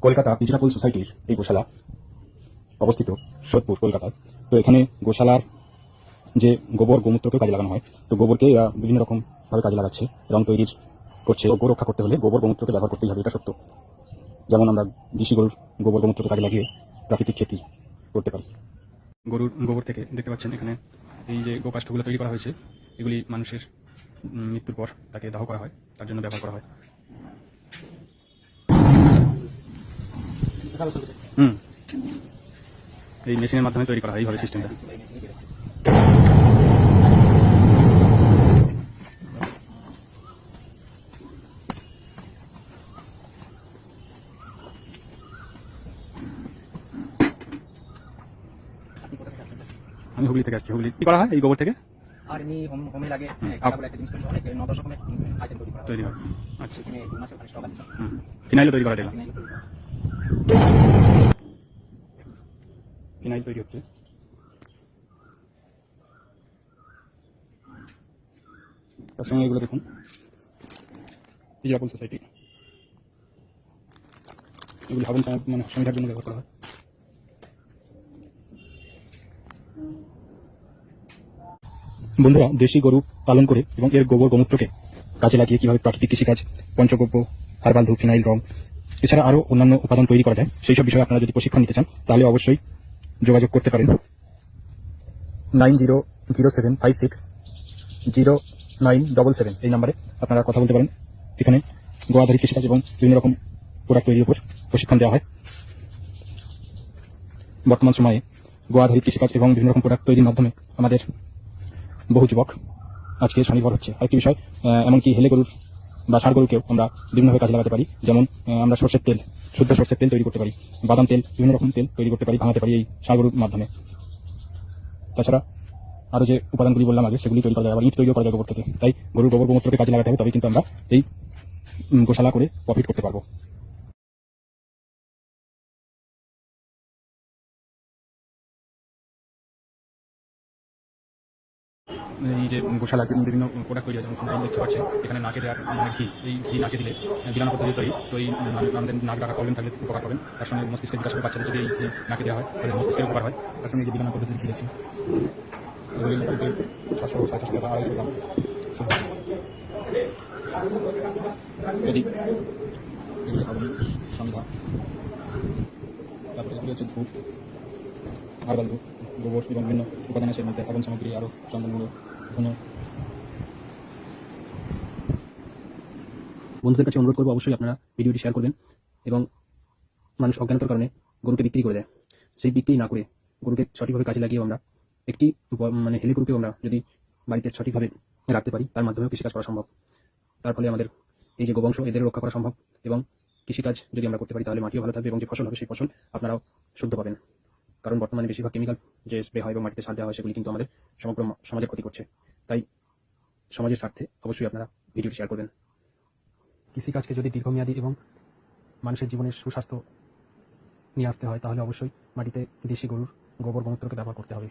Kolkata digital সোসাইটির এই গোশালা অবস্থিত সোদপুর, কলকাতায়। তো এখানে গোশালার যে গোবর গোমূত্রকে কাজে লাগানো হয়, তো গোবরকে এরা বিভিন্ন রকম ভাবে কাজে লাগাচ্ছে, রং তৈরির করছে। গো রক্ষা করতে হলে গোবর গোমূত্রকে ব্যবহার করতেই হবে, এটা সত্য। যেমন আমরা দেশি গরুর গোবর গোমূত্রকে কাজে লাগিয়ে প্রাকৃতিক খেতি করতে পারি। গরুর গোবর থেকে দেখতে পাচ্ছেন এখানে এই যে গোকাষ্ঠগুলো তৈরি করা হয়েছে, এগুলি মানুষের মৃত্যুর পর তাকে দাহ করা হয়, তার জন্য ব্যবহার করা হয়। এই মেশিনের মাধ্যমে তৈরি করা হয় এইভাবে সিস্টেমটা। আমি হুগলি থেকে আসছি। হুগলি কি করা হয় এই গোবর থেকে? আর এমনি হোমে লাগে কাটা বলে একটা জিনিস তৈরি অনেক 9-10 রকমের আইটেম তৈরি হয়। আচ্ছা, এখানে 2 মাসের স্টক আছে। ফিনাইলও তৈরি করা দেখলাম। ফিনাইল তৈরি হয়। ফিনাইল তৈরি হচ্ছে। তার সঙ্গে এগুলো দেখুন, ডিজিটাল সোসাইটি, এগুলি হবন মানে সমিধার জন্য ব্যবহার করা হয়। বন্ধুরা, দেশি গরু পালন করে এবং এর গোবর গোমূত্রকে কাজে লাগিয়ে কিভাবে প্রাকৃতিক কৃষিকাজ, পঞ্চগব্য, হার্বাল ধূপ, ফিনাইল, রং এছাড়া আরও অন্যান্য উপাদান তৈরি করা যায়, সেই সব বিষয়ে আপনারা যদি প্রশিক্ষণ নিতে চান তাহলে অবশ্যই যোগাযোগ করতে পারেন 9007560977 এই নাম্বারে আপনারা কথা বলতে পারেন। এখানে গোয়াধারী কৃষিকাজ এবং বিভিন্ন রকম প্রোডাক্ট তৈরির উপর প্রশিক্ষণ দেওয়া হয়। বর্তমান সময়ে গোয়াধারী কৃষিকাজ এবং বিভিন্ন রকম প্রোডাক্ট তৈরির মাধ্যমে আমাদের বহু যুবক আজকে স্বনির্ভর হচ্ছে। আরেকটি বিষয়, এমনকি হেলে গরুর বা ষাঁড় গরুকেও আমরা বিভিন্নভাবে কাজে লাগাতে পারি। যেমন আমরা সর্ষের তেল, শুদ্ধ সর্ষের তেল তৈরি করতে পারি, বাদাম তেল, বিভিন্ন রকম তেল তৈরি করতে পারি, ভাঙাতে পারি এই ষাঁড় গরুর মাধ্যমে। তাছাড়া আরও যে উপাদানগুলি বললাম আগে, সেগুলি তৈরি করা যায়, আবার ইট তৈরিও করা যায় গোবর থেকে। তাই গরুর গোবর গোমূত্রকে কাজে লাগাতে হবে, তবেই কিন্তু আমরা এই গোশালা করে প্রফিট করতে পারবো। এই যে গোশালার বিভিন্ন প্রোডাক্ট তৈরি আছে, যেমন দেখতে পাচ্ছেন এখানে নাকে দেওয়ার ঘি, এই ঘি নাকে দিলে গিলানো পদ্ধতি তৈরি। তো এই আমাদের নাক ডাকা প্রবলেম থাকলে উপকার পাবেন। তার সঙ্গে মস্তিষ্কের বিকাশ করতে পারছেন, যদি এই নাকে দেওয়া হয় তাহলে মস্তিষ্কের উপকার হয়। তার সঙ্গে যে গিলানো পদ্ধতি ঘি দিয়েছি, এগুলি মোটামুটি 600-650 টাকা, 250 গ্রাম এটি। এগুলি হবে সন্ধ্যা। তারপরে এগুলি হচ্ছে ধূপ, হার্বাল ধূপ, গোবর এবং বিভিন্ন উপাদান আছে এর মধ্যে, হবন সামগ্রী, আরও চন্দনগুলো, ধুনো। বন্ধুদের কাছে অনুরোধ করবো অবশ্যই আপনারা ভিডিওটি শেয়ার করবেন। এবং মানুষ অজ্ঞানতার কারণে গরুকে বিক্রি করে দেয়, সেই বিক্রি না করে গরুকে সঠিকভাবে কাজে লাগিয়েও আমরা একটি মানে হেলে গরুকেও আমরা যদি বাড়িতে সঠিকভাবে রাখতে পারি, তার মাধ্যমেও কৃষিকাজ করা সম্ভব। তার ফলে আমাদের এই যে গোবংশ, এদের রক্ষা করা সম্ভব। এবং কৃষিকাজ যদি আমরা করতে পারি তাহলে মাটিও ভালো থাকবে এবং যে ফসল হবে সেই ফসল আপনারাও শুদ্ধ পাবেন। কারণ বর্তমানে বেশিরভাগ কেমিক্যাল যে স্প্রে হয় এবং মাটিতে সার দেওয়া হয়, সেগুলি কিন্তু আমাদের সমগ্র সমাজের ক্ষতি করছে। তাই সমাজের স্বার্থে অবশ্যই আপনারা ভিডিওটি শেয়ার করবেন। কৃষিকাজকে যদি দীর্ঘমেয়াদী এবং মানুষের জীবনের সুস্বাস্থ্য নিয়ে আসতে হয়, তাহলে অবশ্যই মাটিতে দেশি গরুর গোবর গোমূত্রকে ব্যবহার করতে হবে।